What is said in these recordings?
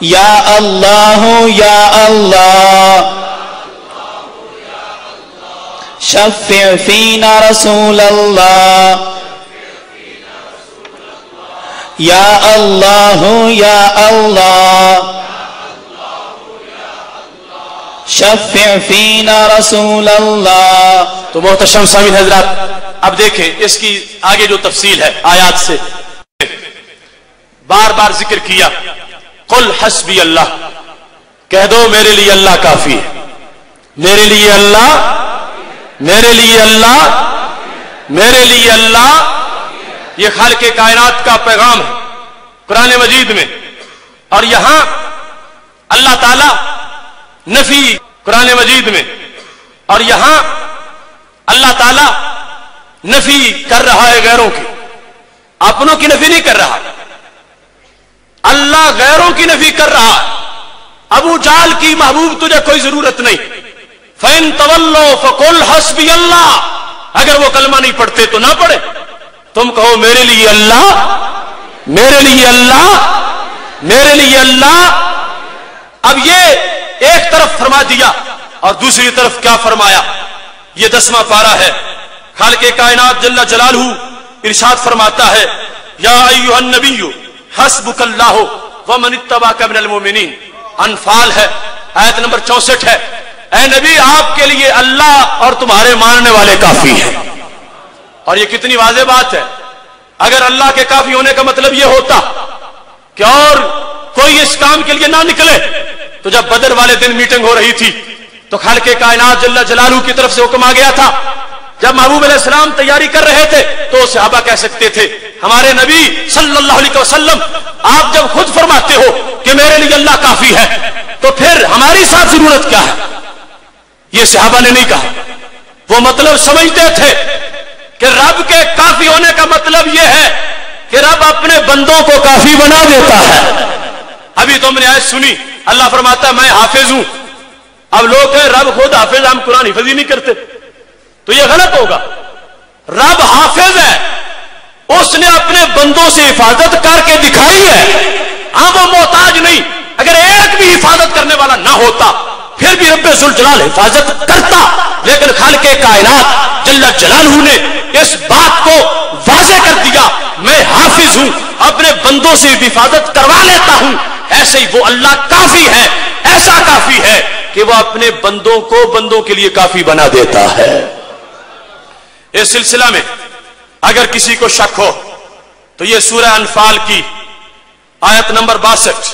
या अल्लाह या अल्लाह शफ़्फ़ि फ़ीना रसूल अल्लाह या अल्लाह या अल्लाह शफ़्फ़ि फ़ीना रसूल अल्लाह। तो मोहतरम सामीन हजरात, अब देखें इसकी आगे जो तफसील है आयात से, बार बार जिक्र किया कुल हस्बी अल्लाह, कह दो मेरे लिए अल्लाह काफी है, मेरे लिए अल्लाह, मेरे लिए अल्लाह, मेरे लिए अल्लाह। ये खालिक़े कायनात का पैगाम है कुरान मजीद में। और यहां अल्लाह ताला नफी कुरान मजीद में, और यहां अल्लाह ताला नफी कर रहा है गैरों की, अपनों की नफी नहीं कर रहा। अल्लाह गैरों की नफी कर रहा है। अबू जाल की महबूब तुझे कोई जरूरत नहीं, फ़इन तवल्लो फ़कुल हस्बी अल्लाह, अगर वो कलमा नहीं पढ़ते तो ना पढ़े, तुम कहो मेरे लिए अल्लाह, मेरे लिए अल्लाह, मेरे लिए अल्लाह। अब ये एक तरफ फरमा दिया और दूसरी तरफ क्या फरमाया, ये 10वां पारा है। खालिक़े कायनात जल्ला जलालहू इरशाद फरमाता है, या अय्युहन नबिय्यु हस्बुकल्लाहु व मन इत्तबाका मिनल मोमिनीन। अनफाल है, आयत नंबर 64 है। ऐ नबी, आपके लिए अल्लाह और तुम्हारे मानने वाले काफी है। और ये कितनी वाज़ेह बात है। अगर अल्लाह के काफी होने का मतलब यह होता कि और कोई इस काम के लिए ना निकले, तो जब बदर वाले दिन मीटिंग हो रही थी तो खालिक़े कायनात जल्ला जलालहू की तरफ से हुक्म आ गया था। जब महबूब अलैहिस्सलाम तैयारी कर रहे थे तो सहाबा कह सकते थे, हमारे नबी सल्लल्लाहु अलैहि वसल्लम, आप जब खुद फरमाते हो कि मेरे लिए अल्लाह काफी है, तो फिर हमारी साथ जरूरत क्या है। ये सहाबा ने नहीं कहा, वो मतलब समझते थे कि रब के काफी होने का मतलब यह है कि रब अपने बंदों को काफी बना देता है। अभी तुमने आयत सुनी, अल्लाह फरमाता है मैं हाफिज हूं। अब लोग कहें रब खुद हाफिज, हम कुरान हिफाज ही नहीं करते, तो यह गलत होगा। रब हाफिज है, उसने अपने बंदों से हिफाजत करके दिखाई है। हाँ, वो मोहताज नहीं। अगर एक भी हिफाजत करने वाला ना होता फिर भी रब्बे जुल जलाल हिफाजत करता। लेकिन खालिक़े कायनात जल्ला जलालहू ने इस बात को वाज़ेह कर दिया, मैं हाफिज हूं, अपने बंदों से हिफाजत करवा लेता हूं। ऐसे ही वो अल्लाह काफी है, ऐसा काफी है कि वो अपने बंदों को बंदों के लिए काफी बना देता है। इस सिलसिला में अगर किसी को शक हो तो ये सूरह अनफाल की आयत नंबर 62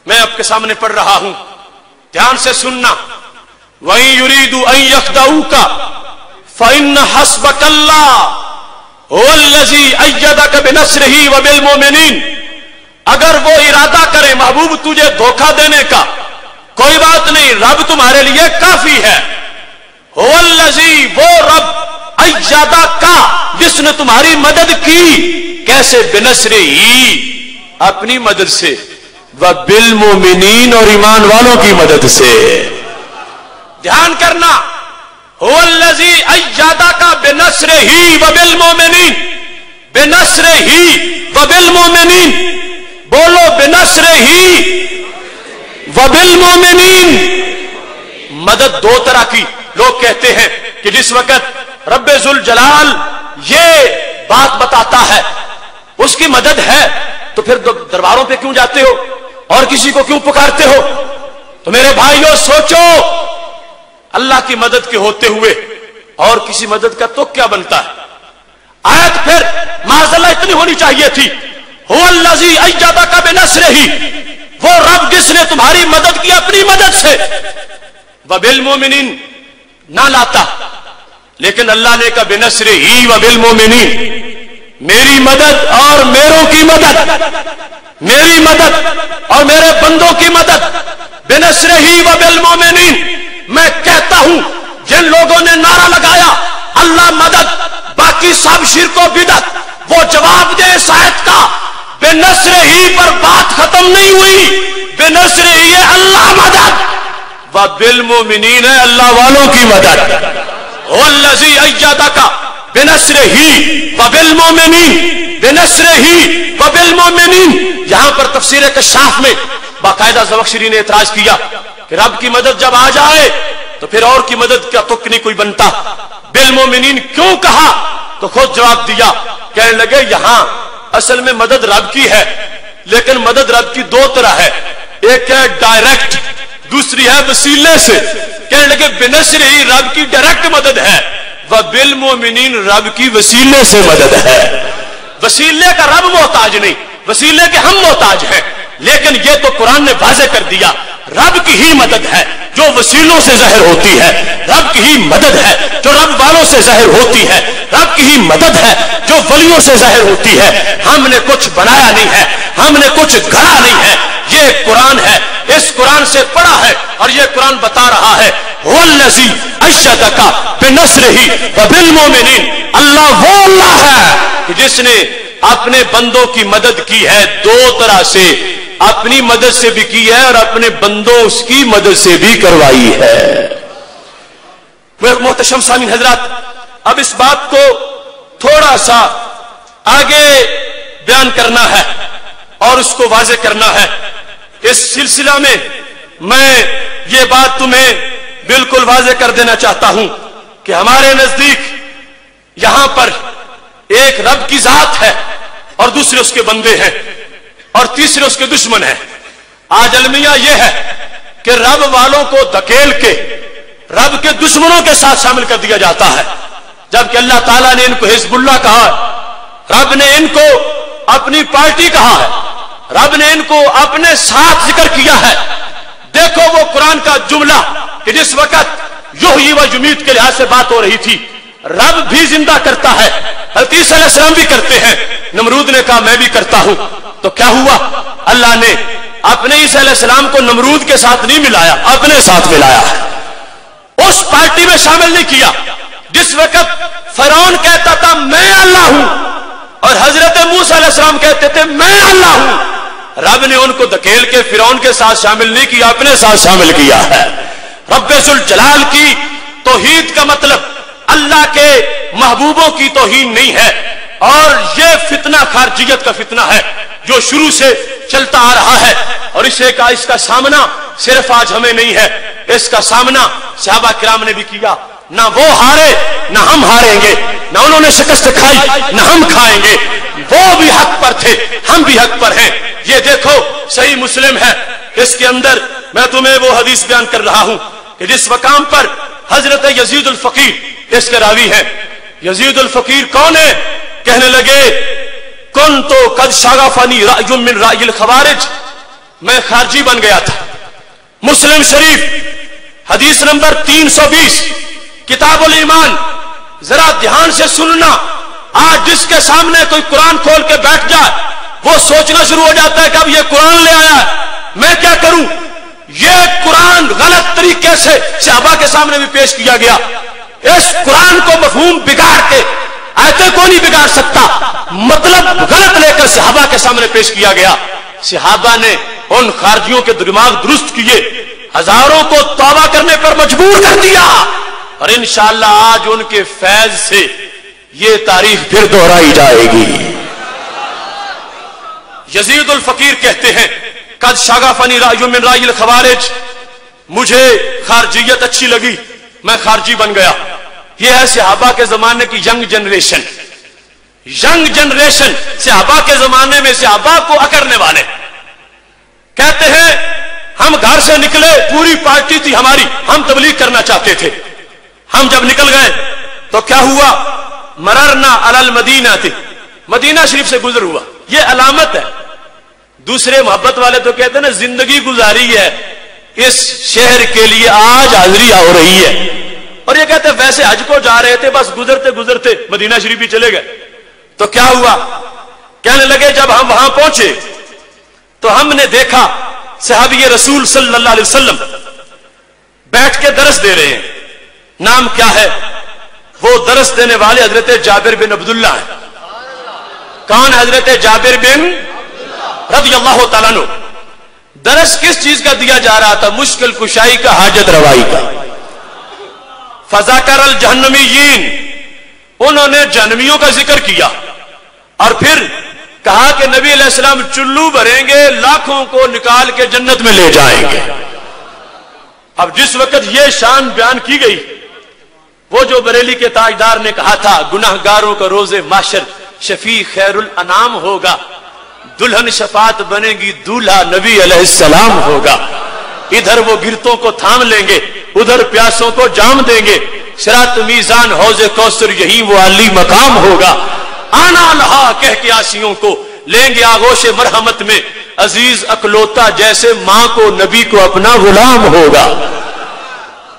मैं आपके सामने पढ़ रहा हूं, ध्यान से सुनना। वही युरीदु अन यख्दऊका फइन्न हस्बकल्लाह हुवल्लज़ी अय्यदका बिनस्रिही व बिल मोमिनीन। अगर वो इरादा करे महबूब तुझे धोखा देने का, कोई बात नहीं, रब तुम्हारे लिए काफी है। हुवल्लज़ी, वो रब, अय्यदका, जिसने तुम्हारी मदद की। कैसे? बिनस्रिही, अपनी मदद से, व बिल मोमिनीन, और ईमान वालों की मदद से। ध्यान करना, हुवल्लज़ी अय्यदका बिनस्रिही व बिल मोमिनीन, बिनस्रिही व बिल मोमिनीन। बोलो, बिनस्रिही व बिल मोमिनीन। मदद दो तरह की। लोग कहते हैं कि जिस वक्त रब्बे जुल जलाल ये बात बताता है उसकी मदद है, तो फिर दरबारों पे क्यों जाते हो और किसी को क्यों पुकारते हो? तो मेरे भाइयों सोचो, अल्लाह की मदद के होते हुए और किसी मदद का तो क्या बनता है? आयत फिर माज़अल्लाह इतनी होनी चाहिए थी, हुवल्लज़ी अय्यदका बिनस्रिही, वो रब जिसने तुम्हारी मदद की अपनी मदद से। व बिल मोमिनीन ना लाता, लेकिन अल्लाह ने कहा बिनस्रिही व बिल मोमिनीन, मेरी मदद और मेरों की मदद, मेरी मदद और मेरे बंदों की मदद। बिनस्रिही व बिल मोमिनीन। मैं कहता हूं जिन लोगों ने नारा लगाया अल्लाह मदद, बाकी सब शिर्क व बिदअत, वो जवाब दे इस आयत का। बिनस्रिही पर बात खत्म नहीं हुई, बिनस्रिही है अल्लाह मदद, व बिल मोमिनीन है अल्लाह वालों की मदद। हुवल्लज़ी अय्यदका बिनस्रिही व बिल मोमिनीन, बिनस्रिही व बिल मोमिनीन। यहां पर तफसीर कशाफ में बाकायदा ज़मख़शरी ने एतराज किया कि रब की मदद जब आ जाए तो फिर और की मदद का तुक नहीं कोई बनता। बिल मोमिनीन क्यों कहा? तो खुद जवाब दिया, कहने लगे यहां असल में मदद रब की है, लेकिन मदद रब की दो तरह है, एक है डायरेक्ट, दूसरी है वसीले से। कहने लगे बिनसर ही रब की डायरेक्ट मदद है, व बिल मोमिनीन रब की वसीले से मदद है। वसीले का रब मोहताज नहीं, वसीले के हम मोहताज हैं, लेकिन ये तो कुरान ने वाज़ेह कर दिया रब की ही मदद है जो वसीलों से ज़ाहिर होती है, रब की ही मदद है जो रब वालों से ज़ाहिर होती है, रब की ही मदद है जो वलियों से ज़ाहिर होती है। हमने कुछ बनाया नहीं है, हमने कुछ गढ़ा नहीं है, ये कुरान है, इस कुरान से पढ़ा है और ये कुरान बता रहा है वल्लज़ी अय्यदका बिनस्रिही व बिल मोमिनीन, अल्लाह वो अल्लाह है कि जिसने अपने बंदों की मदद की है दो तरह से, अपनी मदद से भी की है और अपने बंदों उसकी मदद से भी करवाई है। मोहतरम सामीन हजरात, अब इस बात को थोड़ा सा आगे बयान करना है और उसको वाज़ेह करना है। इस सिलसिला में मैं ये बात तुम्हें बिल्कुल वाज़ेह कर देना चाहता हूं कि हमारे नजदीक यहां पर एक रब की जात है और दूसरे उसके बंदे हैं और तीसरे उसके दुश्मन हैं। आज अलमिया यह है कि रब वालों को धकेल के रब के दुश्मनों के साथ शामिल कर दिया जाता है, जबकि अल्लाह ताला ने इनको हिजबुल्लाह कहा है, रब ने इनको अपनी पार्टी कहा है, रब ने इनको अपने साथ जिक्र किया है। देखो वो कुरान का जुमला कि जिस वक्त युहयी व युमीत के लिहाज से बात हो रही थी, रब भी जिंदा करता है, हज़रत ईसा अलैहिस्सलाम भी करते हैं, नमरूद ने कहा मैं भी करता हूं, तो क्या हुआ? अल्लाह ने अपने ईसा अलैहिस्सलाम को नमरूद के साथ नहीं मिलाया, अपने साथ मिलाया है, उस पार्टी में शामिल नहीं किया। जिस वक्त फिरौन कहता था मैं अल्लाह हूं और हजरत मूसा अलैहिस्सलाम कहते थे मैं अल्लाह हूं, रब ने उनको धकेल के फिरौन के साथ शामिल नहीं किया, अपने साथ शामिल किया है। रब्बे जुल जलाल की तौहीद का मतलब अल्लाह के महबूबों की तौहीन नहीं है, और ये फितना खारजियत का फितना है जो शुरू से चलता आ रहा है, और इसका सामना सिर्फ आज हमें नहीं है, इसका सामना सहाबा किराम ने भी किया। ना वो हारे ना हम हारेंगे, ना उन्होंने शिकस्त खाई ना हम खाएंगे, वो भी हक पर थे हम भी हक पर हैं। ये देखो सही मुस्लिम है, इसके अंदर मैं तुम्हें वो हदीस बयान कर रहा हूं कि जिस मकाम पर हजरत यजीद उल फकीर इसके रावी है। यजीद उल फकीर कौन है? कहने लगे कुन तो कद शागफनी रायुम मिन राइल खवारिज, मैं खारजी बन गया था। मुस्लिम शरीफ हदीस नंबर 320 किताबुल ईमान, जरा ध्यान से सुनना। आज जिसके सामने कोई कुरान खोल के बैठ जाए वो सोचना शुरू हो जाता है कि अब ये कुरान ले आया है, मैं क्या करूं? ये कुरान गलत तरीके से सहाबा के सामने भी पेश किया गया। इस कुरान को मफहूम बिगाड़ के आयतें को नहीं बिगाड़ सकता, मतलब गलत लेकर सहाबा के सामने पेश किया गया। सहाबा ने उन खारजियों के दिमाग दुरुस्त किए, हजारों को तौबा करने पर मजबूर कर दिया, और इंशाअल्लाह आज उनके फैज से ये तारीख फिर दोहराई जाएगी। यजीद उल फकीर कहते हैं कद शागफनी रायुम मिन राइल खवारिज, मुझे खारजियत अच्छी लगी, मैं खारजी बन गया। यह है सहाबा के जमाने की यंग जनरेशन। यंग जनरेशन सहाबा के जमाने में सहाबा को अकड़ने वाले कहते हैं हम घर से निकले, पूरी पार्टी थी हमारी, हम तबलीग करना चाहते थे। हम जब निकल गए तो क्या हुआ? मररना अलल मदीना थी, मदीना शरीफ से गुजर हुआ। यह अलामत है। दूसरे मोहब्बत वाले तो कहते हैं ना जिंदगी गुजारी है इस शहर के लिए, आज हाजिरी हो रही है। और ये कहते हैं वैसे हज को जा रहे थे, बस गुजरते गुजरते मदीना शरीफ भी चले गए। तो क्या हुआ? कहने लगे जब हम वहां पहुंचे तो हमने देखा सहाबी रसूल सल्लल्लाहु अलैहि वसल्लम बैठ के दरस दे रहे हैं। नाम क्या है? वो दरस देने वाले हजरत जाबिर बिन अब्दुल्ला है। कौन? हजरत जाबिर बिन रज़ियल्लाहु तआला अन्हु। दरस किस चीज का दिया जा रहा था? मुश्किल कुशाई का, हाजत रवाई का। फज़ाकर अल जहन्नमीयीन, उन्होंने जहन्नमियों का जिक्र किया और फिर کہا کہ نبی علیہ السلام چلو بھریں گے، لاکھوں کو نکال کے جنت میں لے جائیں گے۔ اب جس وقت یہ شان بیان کی گئی، وہ جو بریلی کے تاجدار نے کہا تھا گناہگاروں کا روز محشر شفیع خیر الانام ہوگا، دلہن شفاعت بنے گی، دولہا نبی علیہ السلام ہوگا، ادھر وہ گرتوں کو تھام لیں گے، ادھر پیاسوں کو جام دیں گے، صراط میزان حوض کوثر یہی وہ علی مقام ہوگا، آنا لہا کہہ کے آسیوں کو لیں گے آغوش مرحمت میں، عزیز اکلوتا جیسے ماں کو نبی کو اپنا غلام ہوگا۔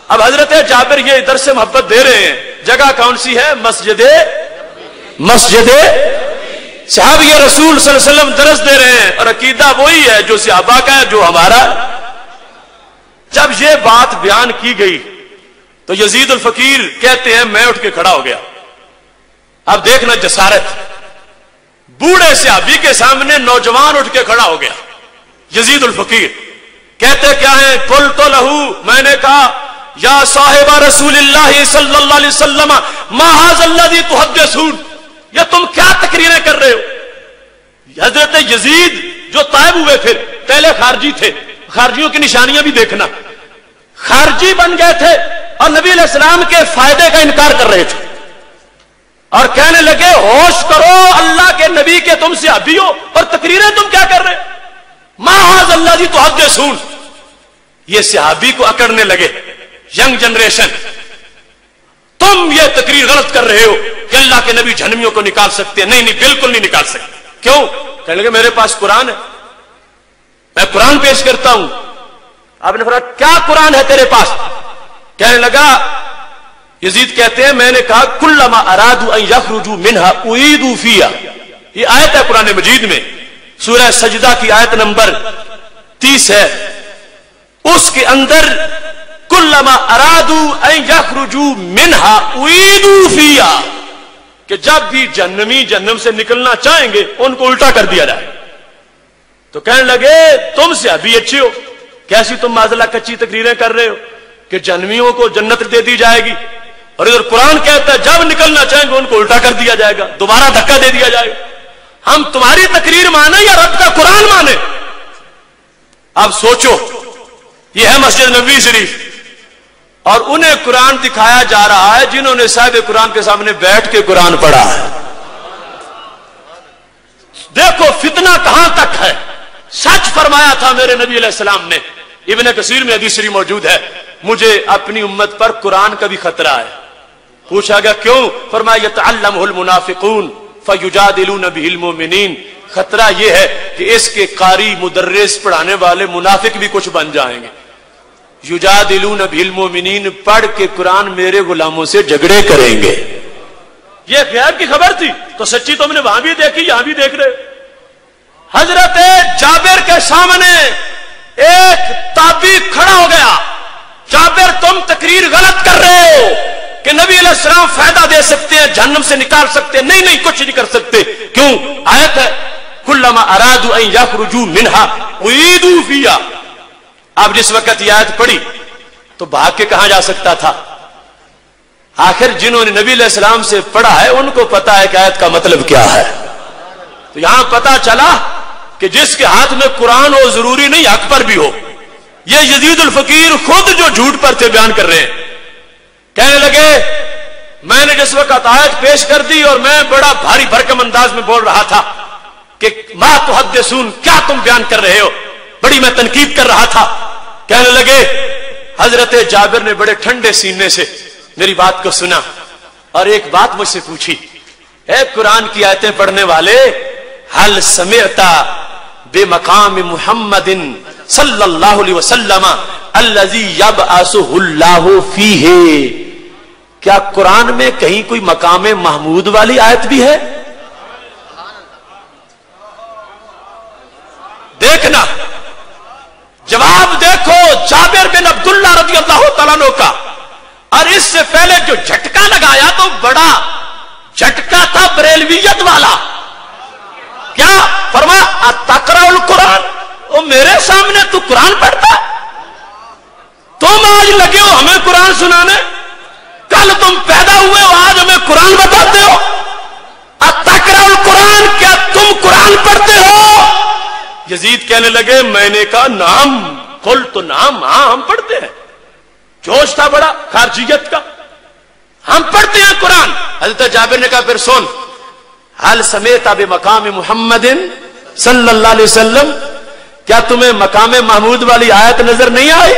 اب حضرت جابر یہ درس محبت دے رہے ہیں، جگہ کون سی ہے؟ مسجد صحابی رسول صلی اللہ علیہ وسلم درس دے رہے ہیں، اور عقیدہ وہی ہے جو صحابہ کا ہے، جو ہمارا۔ جب یہ بات بیان کی گئی تو یزید الفقیر کہتے ہیں میں اٹھ کے کھڑا ہو گیا۔ اب دیکھنا جسارت، بوڑھے صحابی کے سامنے نوجوان اٹھ کے کھڑا ہو گیا۔ یزید الفقیر کہتے کیا ہیں؟ قلت لہو، میں نے کہا یا صاحب رسول اللہ صلی اللہ علیہ وسلم ما ھذا الذی تحدثون، یہ تم کیا تقریریں کر رہے ہو؟ حضرت یزید جو طائب ہوئے پھر پہلے خارجی تھے، خارجیوں کی نشانیاں بھی دیکھنا، خارجی بن گئے تھے اور نبی علیہ السلام کے فائدے کا انکار کر رہے تھے، اور کہنے لگے ہوش کرو، اللہ کے نبی کے تم صحابی ہو اور تقریریں تم کیا کر رہے؟ ما ھذا الذی تحدثون۔ یہ صحابی کو اکڑنے لگے، ینگ جنریشن، تم یہ تقریر غلط کر رہے ہو کہ اللہ کے نبی جہنمیوں کو نکال سکتے ہیں۔ نہیں نہیں، بالکل نہیں نکال سکتے۔ کیوں؟ کہنے لگے میرے پاس قرآن ہے، میں قرآن پیش کرتا ہوں۔ آپ نے فرمایا کیا قرآن ہے تیرے پاس؟ کہنے لگا، یزید کہتے ہیں میں نے کہا کلما ارادوا ان یخرجوا منها اعیدوا فیہا، یہ آیت ہے قرآن مجید میں، سورہ سجدہ کی آیت نمبر 30 ہے، اس کے اندر کلما ارادوا ان یخرجوا منها اعیدوا فیہا، کہ جب بھی جہنمی جہنم سے نکلنا چاہیں گے ان کو الٹا کر دیا جائے۔ تو کہنے لگے تم سے ابھی اچھے ہو، کیسی تم معذلہ کچی تقریریں کر رہے ہو کہ جہنمیوں کو جنت دے دی جائے گی، اور ادھر قرآن کہتا ہے جب نکلنا چاہیں گے ان کو الٹا کر دیا جائے گا، دوبارہ دھکا دے دیا جائے گا۔ ہم تمہاری تقریر مانے یا رب کا قرآن مانے؟ اب سوچو، یہ ہے مسجد نبوی شریف، اور انہیں قرآن دکھایا جا رہا ہے جنہوں نے صاحب قرآن کے سامنے بیٹھ کے قرآن پڑھا ہے۔ دیکھو فتنہ کہاں تک ہے۔ سچ فرمایا تھا میرے نبی علیہ السلام نے، ابن کثیر میں حدیث شریف موجود ہے، مجھے اپنی امت پر قرآن کا بھی خطرہ ہے۔ پوچھا گیا کیوں؟ فرمایا یتعلمہ المنافقون فیجادلون بہ المؤمنین، خطرہ یہ ہے کہ اس کے قاری مدرس پڑھانے والے منافق بھی کچھ بن جائیں گے۔ یجادلون بہ المؤمنین، پڑھ کے قرآن میرے غلاموں سے جھگڑے کریں گے۔ یہ غیب کی خبر تھی تو سچی تم نے وہاں بھی دیکھی، یہاں بھی دیکھ رہے۔ حضرت جابر کے سامنے ایک تابعی کھڑا ہو گیا، جابر تم تقریر غلط کر رہے ہو کہ نبی علیہ السلام فائدہ دے سکتے ہیں، جہنم سے نکال سکتے ہیں۔ نہیں نہیں، کچھ نہیں کر سکتے۔ کیوں؟ آیت ہے کلما ارادوا ان یخرجوا منها اعیدوا فیہا۔ اب جس وقت یہ آیت پڑھی تو بھاگ کے کہاں جا سکتا تھا؟ آخر جنہوں نے نبی علیہ السلام سے پڑھا ہے ان کو پتا ہے کہ آیت کا مطلب کیا ہے۔ تو یہاں پتا چلا کہ جس کے ہاتھ میں قرآن ہو ضروری نہیں حق پر بھی ہو۔ یہ یزید الفقیر خود جو جھوٹ پر تھے بیان کر رہے ہیں، کہنے لگے میں نے جس وقت آیت پیش کر دی اور میں بڑا بھاری بھرکم انداز میں بول رہا تھا کہ ما تحدثون، کیا تم بیان کر رہے ہو، بڑی میں تنقید کر رہا تھا۔ کہنے لگے حضرت جابر نے بڑے ٹھنڈے سینے سے میری بات کو سنا اور ایک بات مجھ سے پوچھی، اے قرآن کی آیتیں پڑھنے والے، حل سمعت بمقام محمد صلی اللہ علیہ وسلم الذی یبعثہ اللہ فیہ، کیا قرآن میں کہیں کوئی مقام محمود والی آیت بھی ہے؟ دیکھنا، جواب دیکھو جابر بن عبداللہ رضی اللہ تعالیٰ عنہ کا۔ اور اس سے پہلے جو جھٹکا لگایا تو بڑا جھٹکا تھا بریلویت والا۔ کیا فرمایا اتقرأ القرآن، وہ میرے سامنے تو قرآن پڑھتا، تم آج لگے ہو ہمیں قرآن سنانے، کل تم پیدا ہوئے ہو آج ہمیں قرآن بتاتے ہو۔ اتقرأ القرآن، کیا تم قرآن یزید کہنے لگے، میں نے کہا نام، قل تو نام، ہاں ہم پڑھتے ہیں. جوش تھا بڑا خارجیت کا، ہم پڑھتے ہیں قرآن. حضرت جابر نے کہا پھر سن، حل سمیت بمقام محمد صلی اللہ علیہ وسلم، کیا تمہیں مقام محمود والی آیت نظر نہیں آئی؟